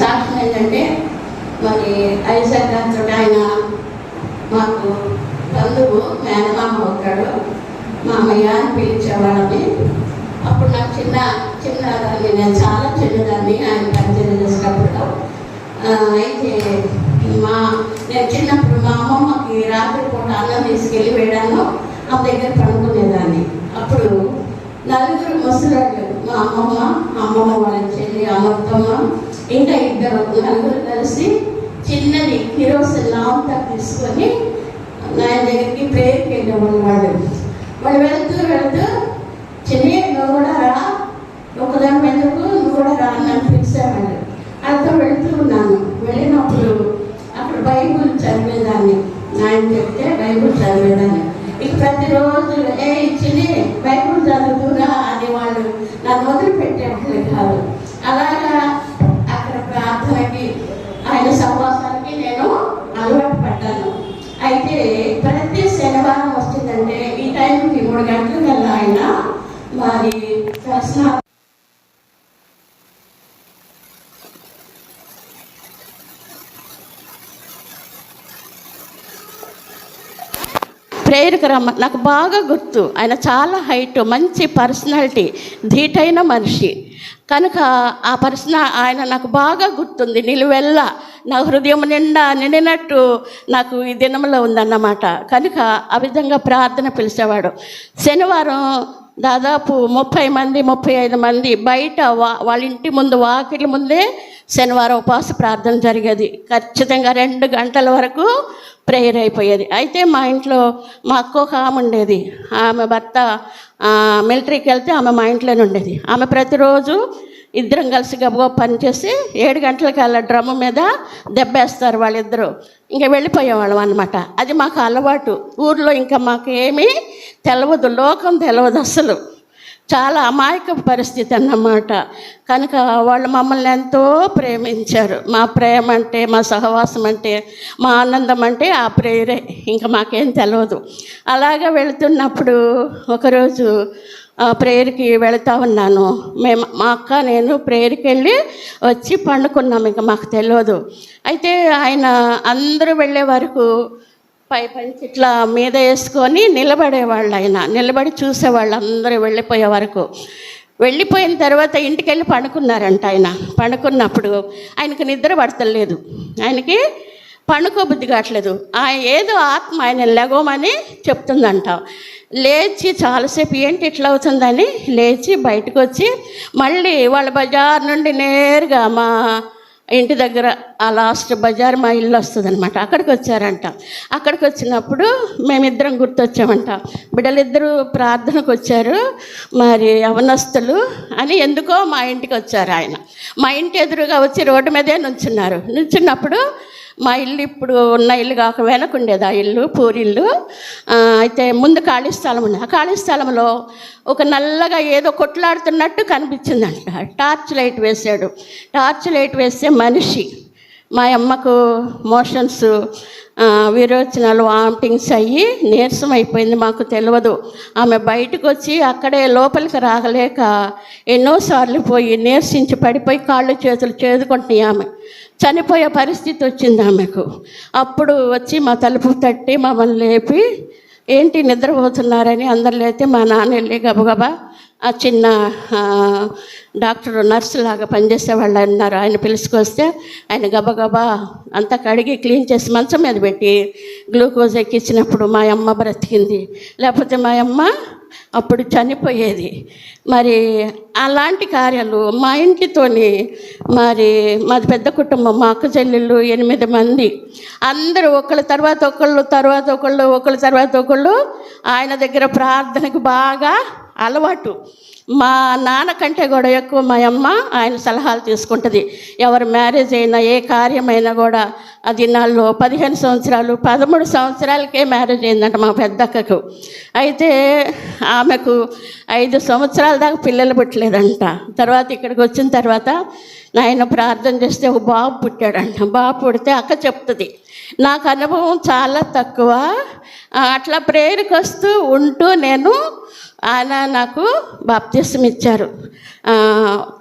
సాక్ష్యం ఏంటంటే మరి ఐజాక్ గారితో ఆయన మాకు బంధువు మేనమామ అవుతాడు, మా అమ్మయ్య అని పిలిచేవాళ్ళని. అప్పుడు నాకు చిన్నదాన్ని, నేను చాలా చిన్నదాన్ని ఆయన పరిచయం చేసినప్పుడు. అయితే నేను చిన్నప్పుడు మా అమ్మమ్మకి రాత్రిపూట అన్నం తీసుకెళ్ళి వేయడాను ఆ దగ్గర పడుకునేదాన్ని. అప్పుడు నలుగురు ముసలాళ్ళు, మా అమ్మమ్మ వాళ్ళ చెల్లి అమృతమ్మ, ఇంకా నలుగురు కలిసి చిన్నది కిరోసిన్ లాంతా తీసుకొని ఆయన దగ్గరికి ప్రేయర్కి వెళ్ళేవాళ్ళు. వాళ్ళు వెళ్తూ చెల్లి నువ్వు కూడా రా, ఒకదాని ఎందుకు నువ్వు కూడా రా అని పిలిచేవాళ్ళు. వాళ్ళతో వెళుతూ ఉన్నాను. వెళ్ళినప్పుడు అక్కడ బైబుల్ చదివేదాన్ని, ఆయన చెప్తే బైబుల్ చదివేదాన్ని. ఇక ప్రతిరోజు ఇచ్చింది బైబుల్ చదువుతున్నా అని వాళ్ళు నన్ను వదిలిపెట్టేవాళ్ళు కాదు. అలాగా అక్కడ ప్రార్థనకి ఆయన సహవాసానికి నేను అలవాటు పడ్డాను. అయితే ప్రతి శనివారం వచ్చిందంటే ఈ టైంకి 3 గంటల కల్లా ఆయన మరి దర్శనం ప్రేయర్కి రమ్మ. నాకు బాగా గుర్తు, ఆయన చాలా హైట్, మంచి పర్సనాలిటీ, ధీటైన మనిషి కనుక ఆయన నాకు బాగా గుర్తుంది. నిలువెల్ల నా హృదయం నిండినట్టు నాకు ఈ దినంలో ఉందన్నమాట. కనుక ఆ విధంగా ప్రార్థన పిలిచేవాడు. శనివారం దాదాపు 30 మంది 35 మంది బయట వాళ్ళ ఇంటి ముందు వాకిలి ముందే శనివారం ఉపవాస ప్రార్థన జరిగేది. ఖచ్చితంగా 2 గంటల వరకు ప్రేయర్ అయిపోయేది. అయితే మా ఇంట్లో మా అక్క ఒక ఆమె ఉండేది. ఆమె భర్త మిలిటరీకి వెళ్తే ఆమె మా ఇంట్లోనే ఉండేది. ఆమె ప్రతిరోజు ఇద్దరం కలిసి గబగబా పనిచేసి 7 గంటలకల్లా డ్రమ్ము మీద దెబ్బేస్తారు వాళ్ళిద్దరూ. ఇంకా వెళ్ళిపోయేవాళ్ళం అనమాట. అది మాకు అలవాటు. ఊర్లో ఇంకా మాకు ఏమీ తెలియదు, లోకం తెలియదు అసలు. చాలా అమాయక పరిస్థితి అన్నమాట. కనుక వాళ్ళు మమ్మల్ని ఎంతో ప్రేమించారు. మా ప్రేమ అంటే, మా సహవాసం అంటే, మా ఆనందం అంటే ఆ ప్రేయరే, ఇంకా మాకేం తెలియదు. అలాగా వెళుతున్నప్పుడు ఒకరోజు ప్రేయర్కి వెళుతూ ఉన్నాను. మా అక్క నేను ప్రేయర్కి వెళ్ళి వచ్చి పండుకున్నాము. ఇంకా మాకు తెలియదు. అయితే ఆయన అందరూ వెళ్ళే వరకు పంచి ఇట్లా మీద వేసుకొని నిలబడేవాళ్ళు. ఆయన నిలబడి చూసేవాళ్ళు అందరూ వెళ్ళిపోయే వరకు. వెళ్ళిపోయిన తర్వాత ఇంటికి వెళ్ళి పండుకున్నారంట. ఆయన పండుకున్నప్పుడు ఆయనకు నిద్ర పడతలేదు, ఆయనకి పండుకోబుద్ధి కావట్లేదు. ఏదో ఆత్మ ఆయన లెగోమని చెప్తుందంట. లేచి చాలాసేపు ఏంటి ఇట్లా అవుతుందని లేచి బయటకు వచ్చి మళ్ళీ వాళ్ళ బజార్ నుండి నేరుగా మా ఇంటి దగ్గర ఆ లాస్ట్ బజార్ మా ఇల్లు వస్తుంది అనమాట, అక్కడికి వచ్చారంట. అక్కడికి వచ్చినప్పుడు మేమిద్దరం గుర్తొచ్చామంట. బిడ్డలిద్దరూ ప్రార్థనకు వచ్చారు, మరి యవనస్తులు అని ఎందుకో మా ఇంటికి వచ్చారు. ఆయన మా ఇంటి ఎదురుగా వచ్చి రోడ్డు మీదే నుంచున్నప్పుడు మా ఇల్లు ఇప్పుడు ఉన్న ఇల్లు కాక వెనకుండేది ఆ ఇల్లు, పూరిల్లు. అయితే ముందు ఖాళీ స్థలం ఉంది. ఆ ఖాళీ స్థలంలో ఒక నల్లగా ఏదో కొట్లాడుతున్నట్టు కనిపించిందంట. టార్చ్ లైట్ వేసాడు. టార్చ్ లైట్ వేస్తే మనిషి. మా అమ్మకు మోషన్స్, విరోచనాలు, వామిటింగ్స్ అయ్యి నీరసం అయిపోయింది. మాకు తెలియదు. ఆమె బయటకు వచ్చి అక్కడే లోపలికి రాగలేక ఎన్నోసార్లు పోయి నీరసించి పడిపోయి కాళ్ళు చేతులు చేదుకుంటున్నాయి. ఆమె చనిపోయే పరిస్థితి వచ్చింది ఆమెకు. అప్పుడు వచ్చి మా తలుపు తట్టి మమ్మల్ని లేపి ఏంటి నిద్రపోతున్నారని అందరు లేతే మా నాన్న వెళ్ళి గబగబా ఆ చిన్న డాక్టర్ నర్సులాగా పనిచేసేవాళ్ళు అన్నారు. ఆయన పిలుచుకొస్తే ఆయన గబగబా అంతా కడిగి క్లీన్ చేసి మంచం మీద పెట్టి గ్లూకోజ్ ఎక్కించినప్పుడు మా అమ్మ బ్రతికింది. లేకపోతే మా అమ్మ అప్పుడు చనిపోయేది. మరి అలాంటి కార్యాలు మా ఇంటితోని, మరి మాది పెద్ద కుటుంబం, మా అక్క చెల్లెళ్ళు 8 మంది, అందరూ ఒకళ్ళ తర్వాత ఒకళ్ళు ఆయన దగ్గర ప్రార్థనకు బాగా అలవాటు. మా నాన్న కంటే కూడా ఎక్కువ మా అమ్మ ఆయన సలహాలు తీసుకుంటుంది. ఎవరు మ్యారేజ్ అయినా ఏ కార్యమైనా కూడా అది నాలో 15 సంవత్సరాలు 13 సంవత్సరాలకే మ్యారేజ్ అయిందంట మా పెద్దక్కకు. అయితే ఆమెకు 5 సంవత్సరాల దాకా పిల్లలు పుట్టలేదంట. తర్వాత ఇక్కడికి వచ్చిన తర్వాత నాయన ప్రార్థన చేస్తే ఒక బాబు పుట్టాడంట. బాబు పుడితే అక్క చెప్తుంది, నాకు అనుభవం చాలా తక్కువ, అట్లా ప్రేయర్కి వస్తూ ఉంటూ నేను ఆయన నాకు బాప్తిసం ఇచ్చారు.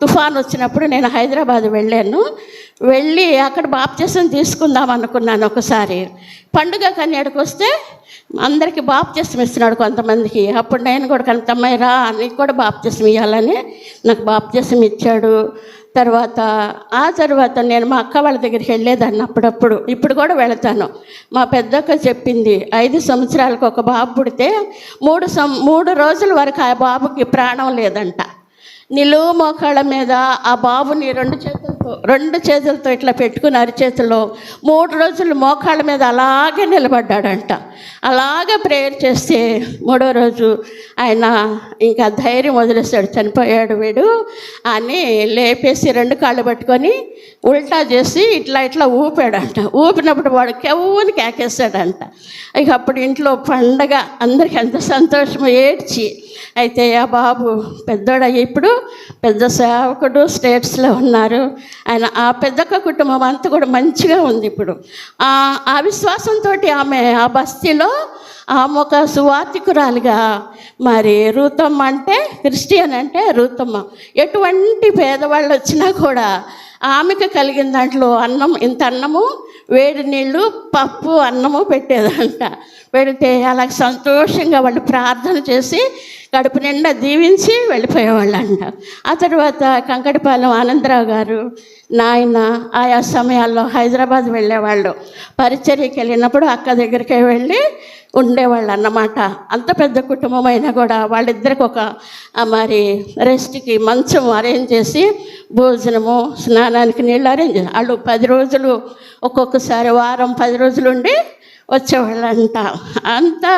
తుఫాన్ వచ్చినప్పుడు నేను హైదరాబాద్ వెళ్ళి అక్కడ బాప్తిసం తీసుకుందాం అనుకున్నాను. ఒకసారి పండుగ కన్యాడికి వస్తే అందరికీ బాప్తిసం ఇస్తున్నాడు కొంతమందికి. అప్పుడు నేను కూడా కనతమ్మాయి రా, నీకు కూడా బాప్తిసం ఇవ్వాలని నాకు బాప్తిసం ఇచ్చాడు. ఆ తర్వాత నేను మా అక్క వాళ్ళ దగ్గరికి వెళ్ళేదాన్ని అప్పుడప్పుడు, ఇప్పుడు కూడా వెళతాను. మా పెద్దక్క చెప్పింది 5 సంవత్సరాలకు ఒక బాబు పుడితే 3 రోజుల వరకు ఆ బాబుకి ప్రాణం లేదంట. నిలువు మోకాళ్ళ మీద ఆ బాబుని 2 చేతులతో ఇట్లా పెట్టుకుని అరిచేతిలో 3 రోజులు మోకాళ్ళ మీద అలాగే నిలబడ్డాడంట. అలాగే ప్రేయర్ చేస్తే 3వ రోజు ఆయన ఇంకా ధైర్యం వదిలేస్తాడు, చనిపోయాడు వీడు అని లేపేసి 2 కాళ్ళు పట్టుకొని ఉల్టా చేసి ఇట్లా ఊపాడంట. ఊపినప్పుడు వాడు కెవ్వుని కేకేస్తాడంట. ఇక అప్పుడు ఇంట్లో పండగ, అందరికీ ఎంత సంతోషం, ఏడ్చి. అయితే ఆ బాబు పెద్దోడయ్యి ఇప్పుడు పెద్ద సేవకుడు, స్టేట్స్లో ఉన్నారు ఆయన. ఆ పెద్దక్క కుటుంబం అంతా కూడా మంచిగా ఉంది ఇప్పుడు. ఆ విశ్వాసంతో ఆమె ఆ బస్తీలో ఆమె ఒక సువార్థికురాలిగా, మరి రూతమ్మ అంటే క్రిస్టియన్ అంటే రూతమ్మ, ఎటువంటి పేదవాళ్ళు వచ్చినా కూడా ఆమెకు కలిగిన దాంట్లో ఇంత అన్నము, వేడి నీళ్ళు, పప్పు, అన్నము పెట్టేదంట. పెడితే అలా సంతోషంగా వాళ్ళు ప్రార్థన చేసి కడుపు నిండా దీవించి వెళ్ళిపోయేవాళ్ళంట. ఆ తర్వాత కంకటిపాలెం ఆనందరావు గారు నాయన ఆయా సమయాల్లో హైదరాబాద్ వెళ్ళేవాళ్ళు. పరిచర్యకి వెళ్ళినప్పుడు అక్క దగ్గరికి వెళ్ళి ఉండేవాళ్ళు అన్నమాట. అంత పెద్ద కుటుంబం అయినా కూడా వాళ్ళిద్దరికి ఒక మరి రెస్ట్కి మంచం అరేంజ్ చేసి, భోజనము, స్నానానికి నీళ్ళు అరేంజ్ చేసి వాళ్ళు 10 రోజులు, ఒక్కొక్కసారి వారం 10 రోజులు ఉండి వచ్చేవాళ్ళంట. అంతా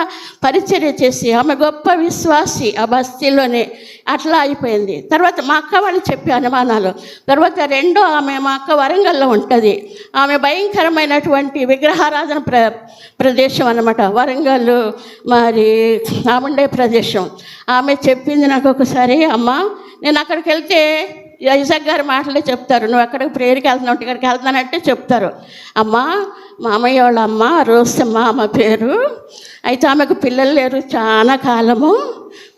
పరిచర్య చేసి ఆమె గొప్ప విశ్వాసి ఆ బస్తీలోనే. అట్లా అయిపోయింది. తర్వాత మా అక్క వాళ్ళు చెప్పే అనుమానాలు. తర్వాత మా అక్క వరంగల్లో ఉంటుంది. ఆమె భయంకరమైనటువంటి విగ్రహారాధన ప్రదేశం అన్నమాట వరంగల్, మరి ఆముండే ప్రదేశం. ఆమె చెప్పింది నాకు ఒకసారి, అమ్మ నేను అక్కడికి వెళ్తే ఐజాక్ గారి మాటలే చెప్తారు, నువ్వు ఎక్కడికి ప్రేయర్కి వెళ్తున్నావు, ఇక్కడికి వెళ్తున్నానంటే చెప్తారు. అమ్మ మామయ్య వాళ్ళ అమ్మ రోసమ్మ ఆమె పేరు. అయితే ఆమెకు పిల్లలు లేరు చాలా కాలము.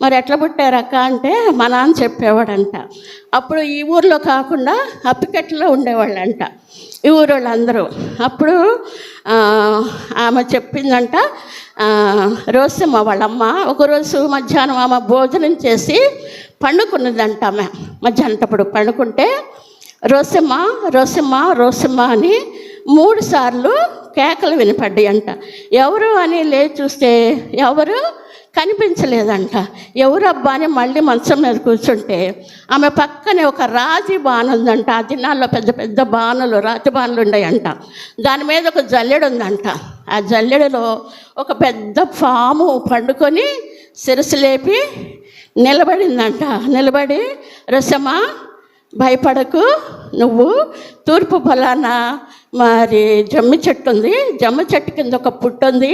మరి ఎట్లా పుట్టారక్క అంటే మా నాన్న చెప్పేవాడంట. అప్పుడు ఈ ఊర్లో కాకుండా అప్పికట్లో ఉండేవాళ్ళంట ఈ ఊరోళ్ళందరూ. అప్పుడు ఆమె చెప్పిందంట, రోసమ్మ వాళ్ళమ్మ ఒకరోజు మధ్యాహ్నం ఆమె భోజనం చేసి పండుకున్నదంట. ఆమె మధ్యాహ్నప్పుడు పండుకుంటే రోసమ్మ రోసమ్మ రోసమ్మ అని 3 సార్లు కేకలు వినపడ్డాయి అంట. ఎవరు అని లేచి చూస్తే ఎవరు కనిపించలేదంట. ఎవరు అబ్బా అని మళ్ళీ మంచం మీద కూర్చుంటే ఆమె పక్కనే ఒక రాతి బాణ ఉందంట. ఆ దినాల్లో పెద్ద పెద్ద బాణలు, రాతి బాణలు ఉన్నాయంట. దాని మీద ఒక జల్లెడు ఉందంట. ఆ జల్లెడలో ఒక పెద్ద పాము పండుకొని శిరస్సు లేపి నిలబడిందంట. నిలబడి, రసమ్మ భయపడకు, నువ్వు తూర్పు ఫలానా మరి జమ్మి చెట్టు ఉంది, జమ్మి చెట్టు కింద ఒక పుట్టు ఉంది,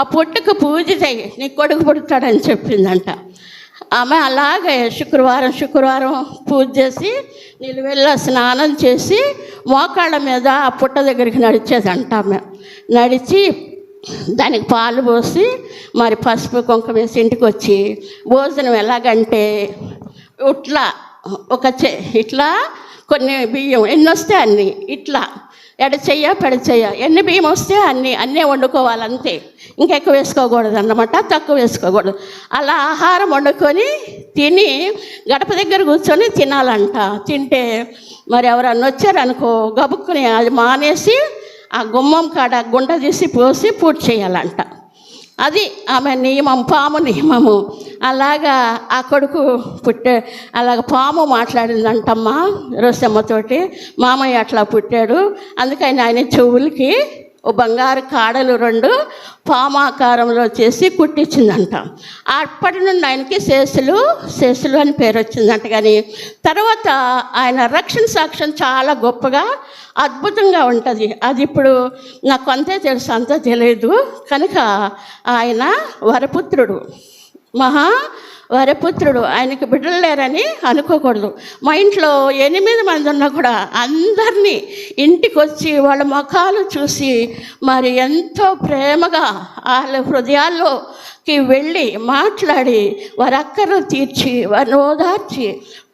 ఆ పుట్టుకు పూజ చేయి, నీ కొడుకు పుడతాడని చెప్పిందంట. ఆమె అలాగే శుక్రవారం పూజ చేసి నిలువెల్ల స్నానం చేసి మోకాళ్ళ మీద ఆ పుట్ట దగ్గరికి నడిచేదంట. ఆమె నడిచి దానికి పాలు పోసి మరి పసుపు కుంకుమ వేసి ఇంటికి వచ్చి భోజనం ఎలాగంటే ఇట్లా కొన్ని బియ్యం ఎన్ని వస్తే అన్నీ, ఇట్లా ఎడచెయ్య పెడచెయ్య ఎన్ని బియ్యం వస్తే అన్నీ వండుకోవాలి అంతే, ఇంకెక్కువ వేసుకోకూడదు అన్నమాట, తక్కువ వేసుకోకూడదు. అలా ఆహారం వండుకొని తిని గడప దగ్గర కూర్చొని తినాలంట. తింటే మరి ఎవరన్నా వచ్చారనుకో గబుక్కుని అది మానేసి ఆ గుమ్మం కాడ గుండ తీసి పోసి పూజ చేయాలంట. అది ఆమె నియమం, పాము నియమము. అలాగా ఆ కొడుకు అలాగ పాము మాట్లాడిందంటమ్మా రోసమ్మతోటి, మామయ్య అట్లా పుట్టాడు, అందుకని ఆయన చెవులకి ఓ బంగారు కాడలు 2 పామాకారంలో చేసి కుట్టించిందంట. అప్పటి నుండి ఆయనకి శేషులు అని పేరు వచ్చిందంట. కానీ తర్వాత ఆయన రక్షణ సాక్ష్యం చాలా గొప్పగా అద్భుతంగా ఉంటుంది. అది ఇప్పుడు నాకు అంతే తెలుసు, అంతా తెలియదు. కనుక ఆయన వరపుత్రుడు, మహా వరపుత్రుడు, ఆయనకి బిడ్డలు లేరని అనుకోకూడదు. మా ఇంట్లో 8 మంది ఉన్నా కూడా అందరినీ ఇంటికి వచ్చి వాళ్ళ ముఖాలు చూసి మరి ఎంతో ప్రేమగా వాళ్ళ హృదయాల్లోకి వెళ్ళి మాట్లాడి వారి అక్కర్లు తీర్చి వారిని ఓదార్చి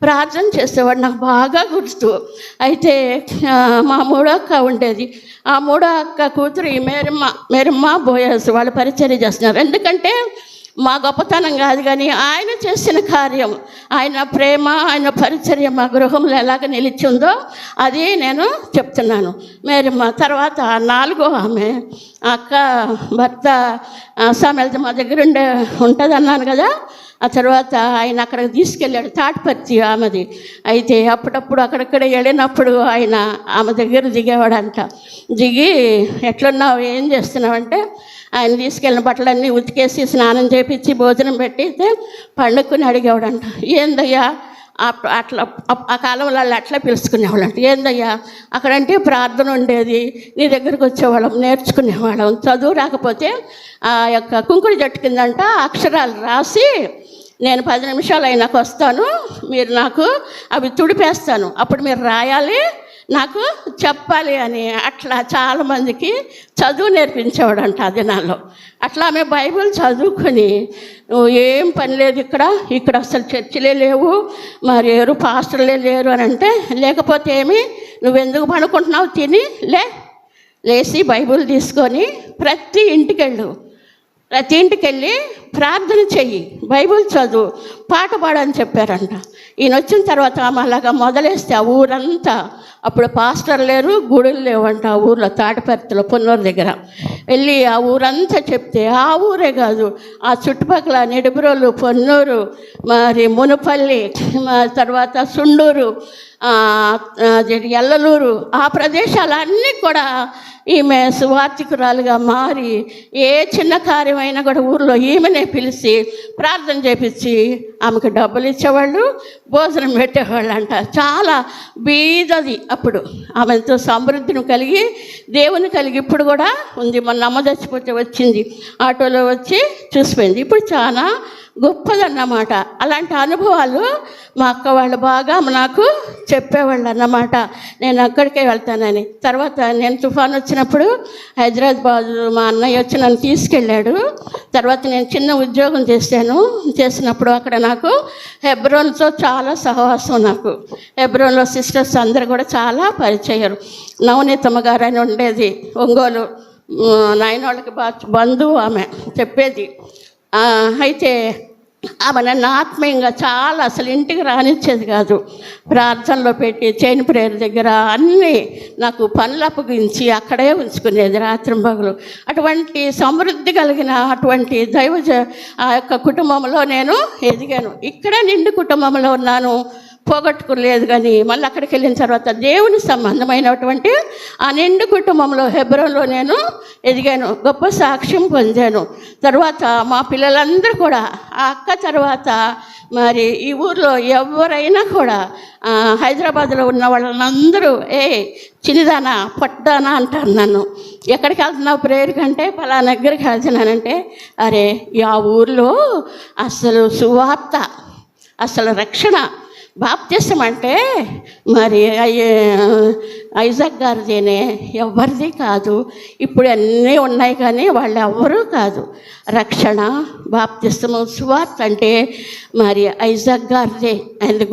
ప్రార్థన చేసేవాడు. నాకు బాగా గుర్తు. అయితే మా మూడో అక్క ఉండేది. ఆ మూడో అక్క కూతురు ఈ మేరమ్మ బోయస్ వాళ్ళు పరిచర్య చేస్తున్నారు. ఎందుకంటే మా గొప్పతనం కాదు, కానీ ఆయన చేసిన కార్యం, ఆయన ప్రేమ, ఆయన పరిచర్య మా గృహంలో ఎలాగ నిలిచిందో అది నేను చెప్తున్నాను. మేరమ్మ తర్వాత 4వ ఆమె అక్క భర్త సామెల్త మా దగ్గర ఉంటుంది అన్నాను కదా. ఆ తర్వాత ఆయన అక్కడికి తీసుకెళ్ళాడు, తాటిపర్తి ఆమెది. అయితే అప్పుడప్పుడు అక్కడక్కడ వెళ్ళినప్పుడు ఆయన ఆమె దగ్గర దిగేవాడంట. దిగి ఎట్లున్నావు, ఏం చేస్తున్నావంటే ఆయన తీసుకెళ్ళిన బట్టలన్నీ ఉతికేసి స్నానం చేపించి భోజనం పెట్టితే పండుక్కుని అడిగేవాడంట. ఏందయ్యా అట్లా ఆ కాలంలో వాళ్ళు అట్లా పిలుచుకునేవాళ్ళంట. ఏందయ్యా అక్కడంటే ప్రార్థన ఉండేది, నీ దగ్గరికి వచ్చేవాళ్ళం, నేర్చుకునేవాళ్ళం. చదువు రాకపోతే ఆ యొక్క కుంకుడి జట్టు కిందంట అక్షరాలు రాసి నేను 10 నిమిషాలు అయినాక వస్తాను, మీరు నాకు అవి తుడిపేస్తాను, అప్పుడు మీరు రాయాలి, నాకు చెప్పాలి అని అట్లా చాలామందికి చదువు నేర్పించేవాడంట ఆ దినాల్లో. అట్లా ఆమె బైబిల్ చదువుకొని ఏం పని లేదు ఇక్కడ అసలు చర్చిలే లేవు, మరి ఎవరు పాస్టర్లే లేరు అని అంటే, లేకపోతే ఏమి నువ్వెందుకు పనుకుంటున్నావు, తిని లేచి బైబిల్ తీసుకొని ప్రతి ఇంటికి వెళ్ళి ప్రార్థన చెయ్యి, బైబిల్ చదువు, పాట పాడని చెప్పారంట. ఈయన వచ్చిన తర్వాత ఆమె అలాగా మొదలేస్తే ఆ ఊరంతా, అప్పుడు పాస్టర్ లేరు, గుడులు లేవంట ఆ ఊర్లో, తాటిపర్తిలో పొన్నూరు దగ్గర వెళ్ళి ఆ ఊరంతా చెప్తే, ఆ ఊరే కాదు ఆ చుట్టుపక్కల నిడుబ్రోలు, పొన్నూరు, మరి మునుపల్లి, తర్వాత సుండూరు, ఎల్లలూరు, ఆ ప్రదేశాలన్నీ కూడా ఈమె సువార్థికురాలుగా మారి ఏ చిన్న కార్యమైనా కూడా ఊర్లో ఈమెనే పిలిచి ప్రార్థన చేపించి ఆమెకు డబ్బులు ఇచ్చేవాళ్ళు, భోజనం పెట్టేవాళ్ళు అంట. చాలా బీదది అప్పుడు. ఆమెతో సమృద్ధిని కలిగి దేవుని కలిగి ఇప్పుడు కూడా ఉంది. మొన్న అమ్మ చచ్చిపోతే వచ్చింది, ఆటోలో వచ్చి చూసిపోయింది. ఇప్పుడు చాలా గొప్పదన్నమాట. అలాంటి అనుభవాలు మా అక్క వాళ్ళు బాగా నాకు చెప్పేవాళ్ళు అన్నమాట. నేను అక్కడికే వెళ్తానని. తర్వాత నేను తుఫాన్ వచ్చినప్పుడు హైదరాబాద్ మా అన్నయ్య వచ్చి నన్ను తీసుకెళ్ళాడు. తర్వాత నేను చిన్న ఉద్యోగం చేసినప్పుడు అక్కడ నాకు హెబ్రోన్తో చాలా సహవాసం. నాకు హెబ్రోన్లో సిస్టర్స్ అందరు కూడా చాలా పరిచయం. నవనీతమ్మ గారు అని ఉండేది, ఒంగోలు, నాయనోళ్ళకి బంధువు ఆమె చెప్పేది. అయితే ఆమె నన్ను ఆత్మీయంగా చాలా, అసలు ఇంటికి రానిచ్చేది కాదు. ప్రార్థనలో పెట్టి చైన్ ప్రేయర్ దగ్గర అన్నీ నాకు పనులు అప్పగించి అక్కడే ఉంచుకునేది రాత్రింపగలు. అటువంటి సమృద్ధి కలిగిన అటువంటి ఆ యొక్క కుటుంబంలో నేను ఎదిగాను. ఇక్కడ నిండు కుటుంబంలో ఉన్నాను, పోగొట్టుకోలేదు. కానీ మళ్ళీ అక్కడికి వెళ్ళిన తర్వాత దేవుని సంబంధమైనటువంటి ఆ నిండు కుటుంబంలో హెబ్రోన్లో నేను ఎదిగాను, గొప్ప సాక్ష్యం పొందాను. తర్వాత మా పిల్లలందరూ కూడా ఆ అక్క తర్వాత మరి ఈ ఊర్లో ఎవరైనా కూడా హైదరాబాద్లో ఉన్న వాళ్ళందరూ చిన్నదానా పొట్టదానా అంటారు నన్ను. ఎక్కడికి వెళ్తున్నావు ప్రేయర్ కంటే పలానా దగ్గరికి వెళ్తున్నానంటే, అరే ఆ ఊర్లో అసలు సువార్త, అసలు రక్షణ, బాప్తిసం అంటే మరి ఐజాక్ గారిదేనే, ఎవరిది కాదు. ఇప్పుడు అన్నీ ఉన్నాయి కానీ వాళ్ళు ఎవ్వరూ కాదు. రక్షణ, బాప్తిసము, సువార్త అంటే మరి ఐజాక్ గారిదే. ఆయనది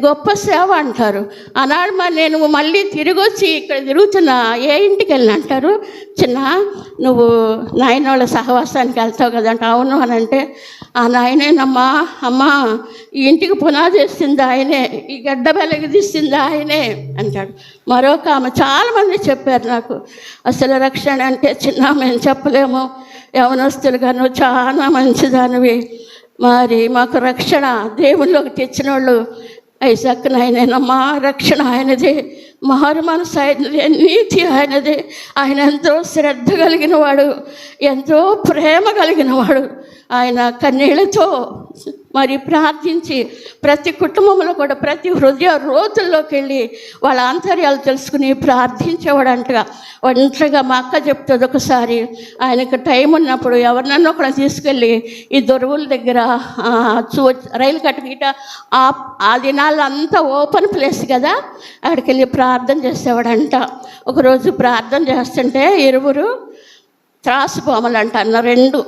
గొప్ప సేవ అంటారు. ఆనాడు మరి నేను మళ్ళీ తిరిగి వచ్చి ఇక్కడ తిరుగుతున్నా, ఏ ఇంటికి వెళ్ళిన అంటారు, చిన్న నువ్వు నాయనోళ్ళ సహవాసానికి వెళ్తావు కదంట. అవును అని అంటే, ఆ నాయనేనమ్మా, అమ్మా ఈ ఇంటికి పునాది వేసింది ఆయనే, ఈ గడ్డ వెలగదీసింది ఆయనే అంటాడు. మరొక ఆమె, చాలామంది చెప్పారు నాకు. అసలు రక్షణ అంటే చిన్న మేము చెప్పలేము, యవనస్తులుగా నువ్వు చాలా మంచిదానివి, మరి మాకు రక్షణ దేవుళ్ళలోకి తెచ్చిన వాళ్ళు ఐజాక్ నాయనేనమ్మా, రక్షణ ఆయనదే, మారు మనసు ఆయనదే, నీతి ఆయనదే. ఆయన ఎంతో శ్రద్ధ కలిగిన వాడు, ఎంతో ప్రేమ కలిగిన వాడు. ఆయన కన్నీళ్ళతో మరి ప్రార్థించి ప్రతి కుటుంబంలో కూడా ప్రతి హృదయ రోజుల్లోకి వెళ్ళి వాళ్ళ ఆంతర్యాలు తెలుసుకుని ప్రార్థించేవాడంటగా. ఒంటరిగా మా అక్క చెప్తుంది, ఒకసారి ఆయనకు టైం ఉన్నప్పుడు ఎవరినన్నా కూడా తీసుకెళ్ళి ఈ దొరువుల దగ్గర రైలు కట్టుగిట ఆ దినాల్లో అంతా ఓపెన్ ప్లేస్ కదా, అక్కడికి వెళ్ళి ప్రార్థన చేసేవాడంట. ఒకరోజు ప్రార్థన చేస్తుంటే ఇరువురు త్రాసు పాములు అంట అన్న, 2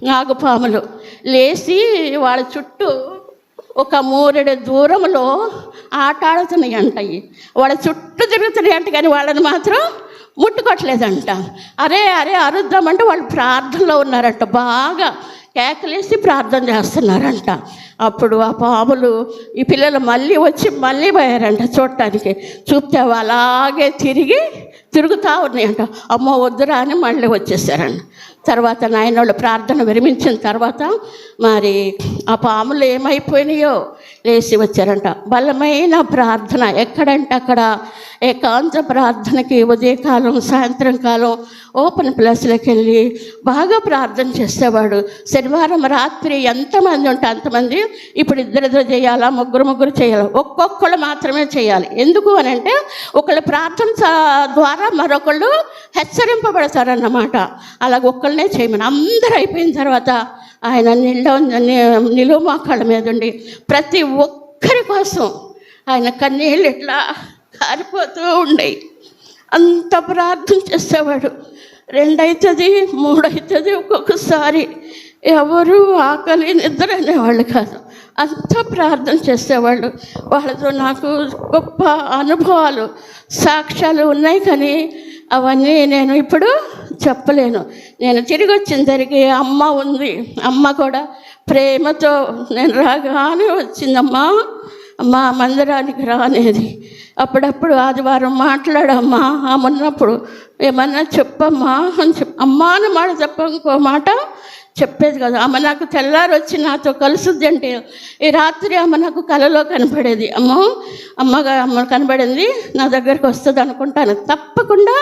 నాగుపాములు లేచి వాళ్ళ చుట్టూ ఒక 3 దూరంలో ఆట ఆడుతున్నాయి అంటాయి. వాళ్ళ చుట్టూ తిరుగుతున్నాయి అంట, కానీ వాళ్ళని మాత్రం ముట్టుకోవట్లేదంట. అరే అరే అరుద్దామంటే వాళ్ళు ప్రార్థనలో ఉన్నారంట, బాగా కేకలేసి ప్రార్థన చేస్తున్నారంట. అప్పుడు ఆ పాములు ఈ పిల్లలు మళ్ళీ పోయారంట చూడటానికి. చూస్తే అలాగే తిరుగుతూ ఉన్నాయంట. అమ్మో వద్దురా అని మళ్ళీ వచ్చేసారంట. తర్వాత నాయనోళ్ళు ప్రార్థన విరమించిన తర్వాత మరి ఆ పాములు ఏమైపోయినాయో లేచి వచ్చారంట. బలమైన ప్రార్థన ఎక్కడంటే అక్కడ ఏకాంత ప్రార్థనకి ఉదయకాలం సాయంత్రం కాలం ఓపెన్ ప్లేస్లోకి వెళ్ళి బాగా ప్రార్థన చేసేవాడు. శనివారం రాత్రి ఎంతమంది ఉంటే అంతమంది, ఇప్పుడు 2 చేయాలా, 3 చేయాలి, ఒక్కొక్కళ్ళు మాత్రమే చేయాలి. ఎందుకు అని అంటే ఒకళ్ళు ప్రార్థన ద్వారా మరొకళ్ళు హెచ్చరింపబడతారన్నమాట. అలాగ ఒక్కళ్ళనే చేయమని అందరూ అయిపోయిన తర్వాత ఆయన నిలువు మోకాళ్ళ మీద ఉండి ప్రతి ఒక్కరి కోసం ఆయన కన్నీళ్ళు ఇట్లా కారిపోతూ ఉండేవి. అంత ప్రార్థన చేసేవాడు. 2 అవుతుంది, 3 అవుతుంది, ఒక్కొక్కసారి ఎవరు ఆకలి నిద్ర అనేవాళ్ళు కాదు, అంత ప్రార్థన చేసేవాళ్ళు. వాళ్ళతో నాకు గొప్ప అనుభవాలు సాక్ష్యాలు ఉన్నాయి, కానీ అవన్నీ నేను ఇప్పుడు చెప్పలేను. నేను తిరిగి వచ్చిన దగ్గరికి అమ్మ ఉంది. అమ్మ కూడా ప్రేమతో నేను రాగానే వచ్చిందమ్మా, అమ్మ మందిరానికి రానేది. అప్పుడప్పుడు ఆదివారం మాట్లాడమ్మా, ఉన్నప్పుడు ఏమన్నా చెప్పమ్మా అని అమ్మ అని మాట తప్ప ఇంకో మాట చెప్పేది కదా. ఆమె నాకు తెల్లారి వచ్చి నాతో కలుసుద్ది అంటే ఈ రాత్రి ఆమె నాకు కలలో కనపడేది. అమ్మ కనబడింది, నా దగ్గరికి వస్తుంది అనుకుంటాను, తప్పకుండా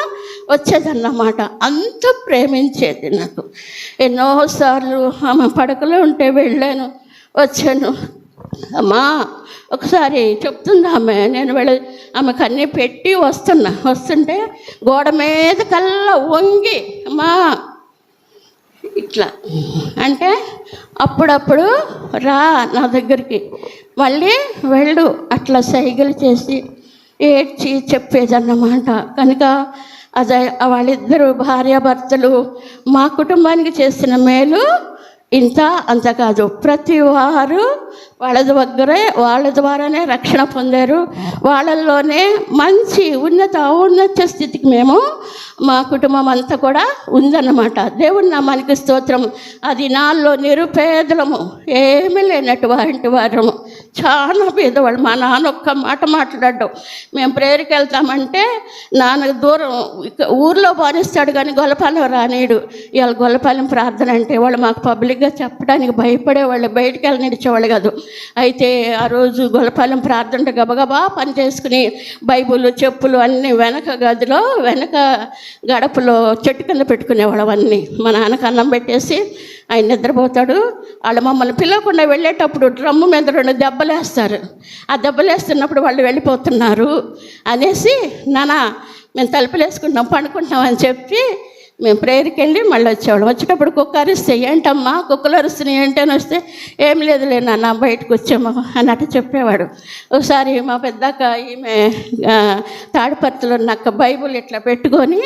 వచ్చేదన్నమాట. అంత ప్రేమించేది నాకు. ఎన్నోసార్లు ఆమె పడకలో ఉంటే వెళ్ళాను, వచ్చాను. అమ్మా ఒకసారి చెప్తుంది ఆమె, నేను ఆమెకు అన్నీ పెట్టి వస్తుంటే గోడ మీద కల్లా వంగి అమ్మా ఇట్లా అంటే అప్పుడప్పుడు రా నా దగ్గరికి, మళ్ళీ వెళ్ళు అట్లా సైగలు చేసి ఏడ్చి చెప్పేదన్నమాట. కనుక అదే వాళ్ళిద్దరూ భార్యాభర్తలు మా కుటుంబానికి చేసిన మేలు ఇంత అంత కాదు. ప్రతి వారు వాళ్ళ ద్వారానే రక్షణ పొందారు. వాళ్ళల్లోనే మంచి ఔన్నత్య స్థితికి మేము మా కుటుంబం అంతా కూడా ఉందన్నమాట. దేవుని నామానికి స్తోత్రం. అది నాలో నిరుపేదలము, ఏమీ లేనటువంటి వారము, చాలా పేదవాళ్ళు. మా నాన్న ఒక్క మాట మాట్లాడడం, మేము ప్రేయర్కి వెళ్తామంటే నాన్న దూరం ఊర్లో బానిస్తాడు కానీ గొల్లపాలెం రానేడు. ఇవాళ గొల్లపాలెం ప్రార్థన అంటే వాళ్ళు మాకు పబ్లిక్గా చెప్పడానికి భయపడేవాళ్ళు, బయటికి వెళ్ళి నడిచేవాళ్ళు కాదు. అయితే ఆ రోజు గొల్లపాలెం ప్రార్థన గబగబా పని చేసుకుని బైబుల్ చెప్పులు అన్నీ వెనక గదిలో వెనక గడపలో చెట్టు కింద పెట్టుకునేవాళ్ళం అన్నీ. మా నాన్నకు అన్నం పెట్టేసి ఆయన నిద్రపోతాడు. వాళ్ళు మమ్మల్ని పిలవకుండా వెళ్ళేటప్పుడు డ్రమ్ము మీద 2 దెబ్బలేస్తారు. ఆ దెబ్బలేస్తున్నప్పుడు వాళ్ళు వెళ్ళిపోతున్నారు అనేసి, నాన్న మేము తలుపులు వేసుకుంటాం పండుకుంటాం అని చెప్పి మేము ప్రేయర్కి వెళ్ళి మళ్ళీ వచ్చేవాళ్ళం. వచ్చేటప్పుడు కుక్క అరిస్తే ఏంటమ్మా కుక్కలు అరుస్తున్నాయి ఏంటని వస్తే ఏం లేదులే నాన్న బయటకు వచ్చాము అన్నట్టు చెప్పేవాడు. ఒకసారి మా పెద్దక్క ఈమె తాడిపత్రిలో నక్క బైబుల్ ఇట్లా పెట్టుకొని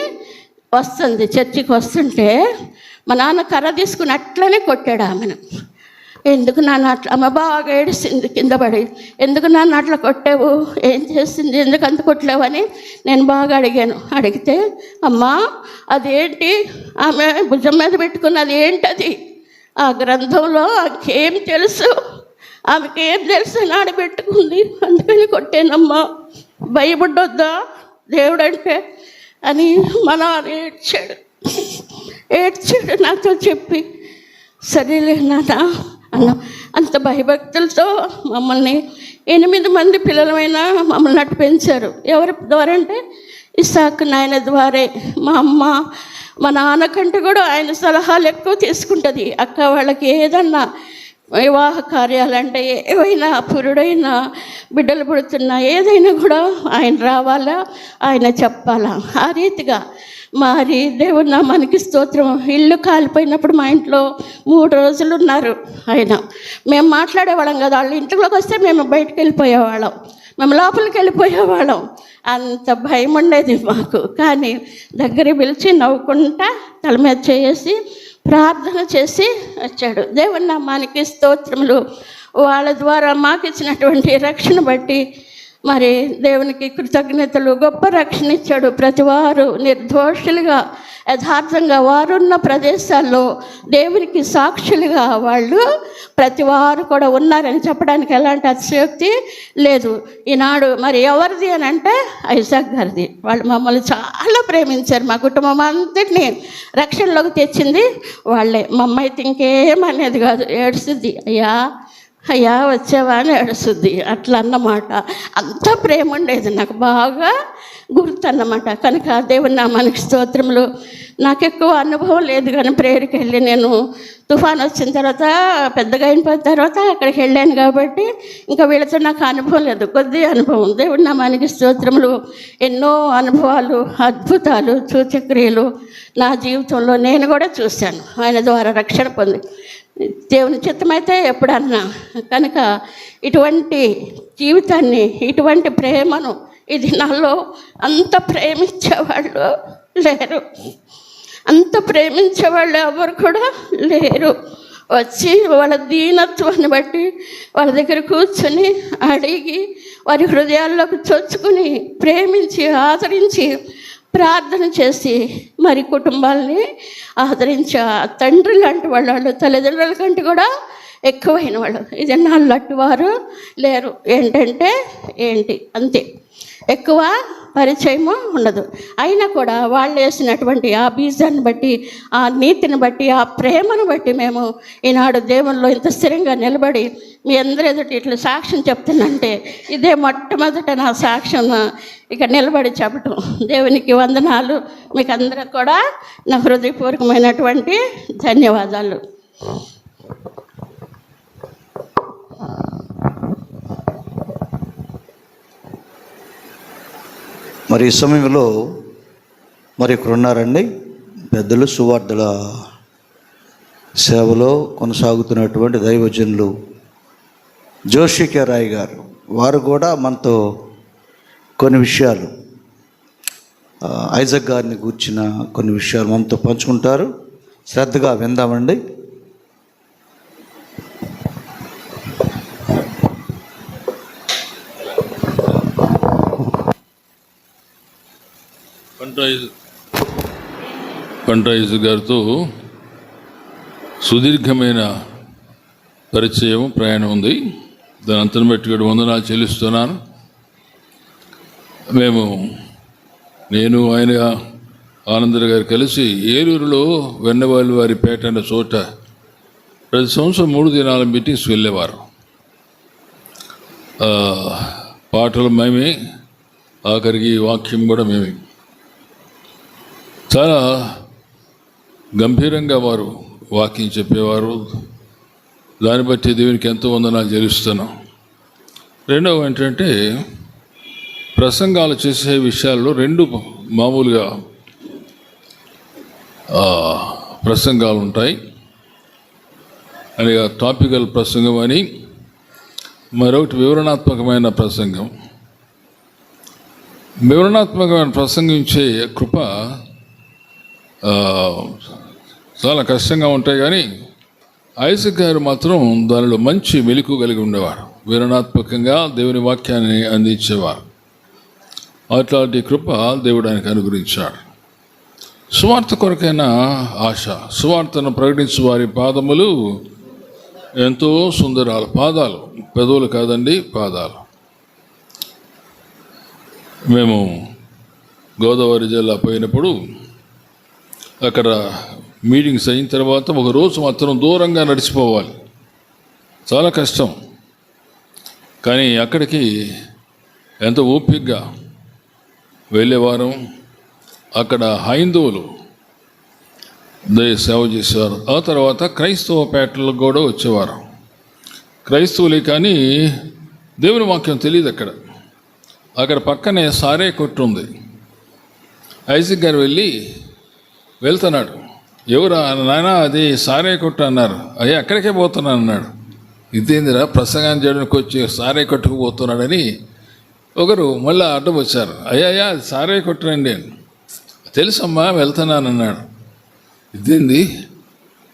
వస్తుంది, చర్చికి వస్తుంటే మా నాన్న కర్ర తీసుకుని అట్లనే కొట్టాడు ఆమెను. ఎందుకు నాన్న అట్లా, అమ్మ బాగా ఏడిసింది కింద పడి, ఎందుకు నాన్న అట్లా కొట్టావు, ఏం చేసింది, ఎందుకు అంత కొట్టలేవు అని నేను బాగా అడిగితే అమ్మా అదేంటి ఆమె భుజం మీద పెట్టుకున్నది ఏంటది, ఆ గ్రంథంలో ఆమెకేం తెలుసు, ఆమెకేం తెలుసు నాడు పెట్టుకుంది, అందుకని కొట్టానమ్మా, భయపడొద్దా దేవుడంటే అని మా నాన్న ఏడ్చాడు నాతో చెప్పి. సరేలే నాన్న అన్న. అంత భయభక్తులతో మమ్మల్ని 8 మంది పిల్లలమైనా మమ్మల్ని అట్టు పెంచారు. ఎవరి ద్వారా అంటే ఇస్సాకు నాయన ద్వారే. మా అమ్మ మా నాన్న కంటే కూడా ఆయన సలహాలు ఎక్కువ తీసుకుంటుంది. అక్క వాళ్ళకి ఏదన్నా వివాహ కార్యాలంటే ఏవైనా పురుడైనా బిడ్డలు పుడుతున్నా ఏదైనా కూడా ఆయన రావాలా, ఆయన చెప్పాలా. ఆ రీతిగా మరి దేవుడు నామానికి స్తోత్రం. ఇల్లు కాలిపోయినప్పుడు మా ఇంట్లో 3 రోజులు ఉన్నారు ఆయన. మేము మాట్లాడేవాళ్ళం కదా, వాళ్ళ ఇంట్లోకి వస్తే మేము బయటకు వెళ్ళిపోయేవాళ్ళం, మేము లోపలికి వెళ్ళిపోయేవాళ్ళం. అంత భయం ఉండేది మాకు. కానీ దగ్గర పిలిచి నవ్వుకుంటా తల మీద చేసి ప్రార్థన చేసి వచ్చాడు. దేవుని నామానికి స్తోత్రములు. వాళ్ళ ద్వారా మాకు ఇచ్చినటువంటి రక్షణ బట్టి మరి దేవునికి కృతజ్ఞతలు. గొప్ప రక్షణ ఇచ్చాడు. ప్రతివారు నిర్దోషులుగా యథార్థంగా వారున్న ప్రదేశాల్లో దేవునికి సాక్షులుగా వాళ్ళు ప్రతివారు కూడా ఉన్నారని చెప్పడానికి ఎలాంటి అతిశయోక్తి లేదు. ఈనాడు మరి ఎవరిది అని అంటే ఐజాక్ గారిది. వాళ్ళు మమ్మల్ని చాలా ప్రేమించారు. మా కుటుంబం అంతటినీ రక్షణలోకి తెచ్చింది వాళ్ళే. మా అమ్మ అయితే ఇంకేమనేది కాదు, ఏడుస్తుంది, అయ్యా వచ్చావా అని ఏడుస్తుంది, అట్లా అన్నమాట. అంత ప్రేమ ఉండేది, నాకు బాగా గుర్తు అన్నమాట. కనుక దేవుని నామానికి స్తోత్రములు. నాకు ఎక్కువ అనుభవం లేదు, కానీ ప్రేయర్కి వెళ్ళి నేను తుఫాన్ వచ్చిన తర్వాత పెద్దగా అయిపోయిన తర్వాత అక్కడికి వెళ్ళాను కాబట్టి ఇంకా వీళ్ళతో నాకు అనుభవం లేదు, కొద్ది అనుభవం. దేవుని నామానికి స్తోత్రములు. ఎన్నో అనుభవాలు, అద్భుతాలు, సూచక్రియలు నా జీవితంలో నేను కూడా చూశాను. ఆయన ద్వారా రక్షణ పొంది దేవుని చిత్తమైతే ఎప్పుడన్నా. కనుక ఇటువంటి జీవితాన్ని, ఇటువంటి ప్రేమను ఇది నాలో అంత ప్రేమించేవాళ్ళు లేరు, అంత ప్రేమించేవాళ్ళు ఎవరు కూడా లేరు. వచ్చి వాళ్ళ దీనత్వాన్ని బట్టి వాళ్ళ దగ్గర కూర్చొని అడిగి వారి హృదయాల్లోకి చొచ్చుకుని ప్రేమించి ఆదరించి ప్రార్థన చేసి మరి కుటుంబాలని ఆదరించే తండ్రి లాంటి వాళ్ళు తల్లిదండ్రుల కంటే కూడా ఎక్కువైన వాళ్ళు. ఇది నాళ్ళట్టు వారు లేరు. ఏంటి అంతే, ఎక్కువ పరిచయము ఉండదు. అయినా కూడా వాళ్ళు వేసినటువంటి ఆ బీజాన్ని బట్టి, ఆ నీతిని బట్టి, ఆ ప్రేమను బట్టి మేము ఈనాడు దేవుల్లో ఇంత స్థిరంగా నిలబడి మీ అందరి ఎదుటి ఇట్లా సాక్ష్యం చెప్తున్నంటే ఇదే మొట్టమొదట నా సాక్ష్యం ఇక నిలబడి చెప్పటం. దేవునికి వందనాలు. మీకు అందరికి కూడా నా హృదయపూర్వకమైనటువంటి ధన్యవాదాలు. మరి ఈ సమయంలో మరి ఇక్కడ ఉన్నారండి పెద్దలు, సువార్తల సేవలో కొనసాగుతున్నటువంటి దైవజనులు జోషి కే రాయ్ గారు. వారు కూడా మనతో కొన్ని విషయాలు, ఐజాక్ గారిని గూర్చిన కొన్ని విషయాలు మనతో పంచుకుంటారు. శ్రద్ధగా విందామండి. పంటాయిజు గారితో సుదీర్ఘమైన పరిచయం, ప్రయాణం ఉంది. దాని అంతను బట్టి కూడా వందనాలు చెల్లిస్తున్నాను. నేను ఆయన ఆనందరావు గారు కలిసి ఏలూరులో వెన్నవాళ్ళ వారి పేట అనే చోట ప్రతి సంవత్సరం 3 దినాల మీటింగ్స్ వెళ్ళేవారు. పాటలు మేమే, ఆఖరికి వాక్యం కూడా మేమే. చాలా గంభీరంగా వారు వాక్యం చెప్పేవారు. దాన్ని బట్టి దేవునికి ఎంతో వందనాలు చెల్లిస్తున్నాం. రెండవ ఏంటంటే ప్రసంగాలు చేసే విషయాల్లో 2 మామూలుగా ప్రసంగాలు ఉంటాయి. అనగా టాపికల్ ప్రసంగం అని, మరొకటి వివరణాత్మకమైన ప్రసంగం. వివరణాత్మకమైన ప్రసంగించే కృప చాలా కష్టంగా ఉంటాయి. కానీ ఐజాక్ గారు మాత్రం దానిలో మంచి మెలకు కలిగి ఉండేవారు. వివరణాత్మకంగా దేవుని వాక్యాన్ని అందించేవారు. అట్లాంటి కృప దేవుడు ఆయనకు అనుగ్రహించాడు. సువార్త కొరకైన ఆశ. సువార్తను ప్రకటించే వారి పాదములు ఎంతో సుందరాలు. పాదాలు, పెదవులు కాదండి, పాదాలు. మేము గోదావరి జిల్లా పోయినప్పుడు అక్కడ మీటింగ్స్ అయిన తర్వాత ఒక రోజు మాత్రం దూరంగా నడిచిపోవాలి, చాలా కష్టం. కానీ అక్కడికి ఎంతో ఓపికగా వెళ్ళేవారం. అక్కడ హైందవులు సేవ చేసేవారు. ఆ తర్వాత క్రైస్తవ పేటలకు కూడా వచ్చేవారు. క్రైస్తవులే కానీ దేవుని వాక్యం తెలియదు అక్కడ పక్కనే సారే కొట్టు ఉంది. ఐజక్ గారు వెళ్తున్నాడు. ఎవరు నాయన అది సారే కొట్టు అన్నారు. అయ్యా అక్కడికే పోతున్నాను అన్నాడు. ఇదేందిరా ప్రసంగం చేయడానికి వచ్చి సారే కొట్టుకు పోతున్నాడని ఒకరు మళ్ళీ అడ్డం వచ్చారు. అయ్యా అది సారే కొట్టునండి. తెలుసమ్మా వెళ్తున్నాను అన్నాడు. ఇదేంది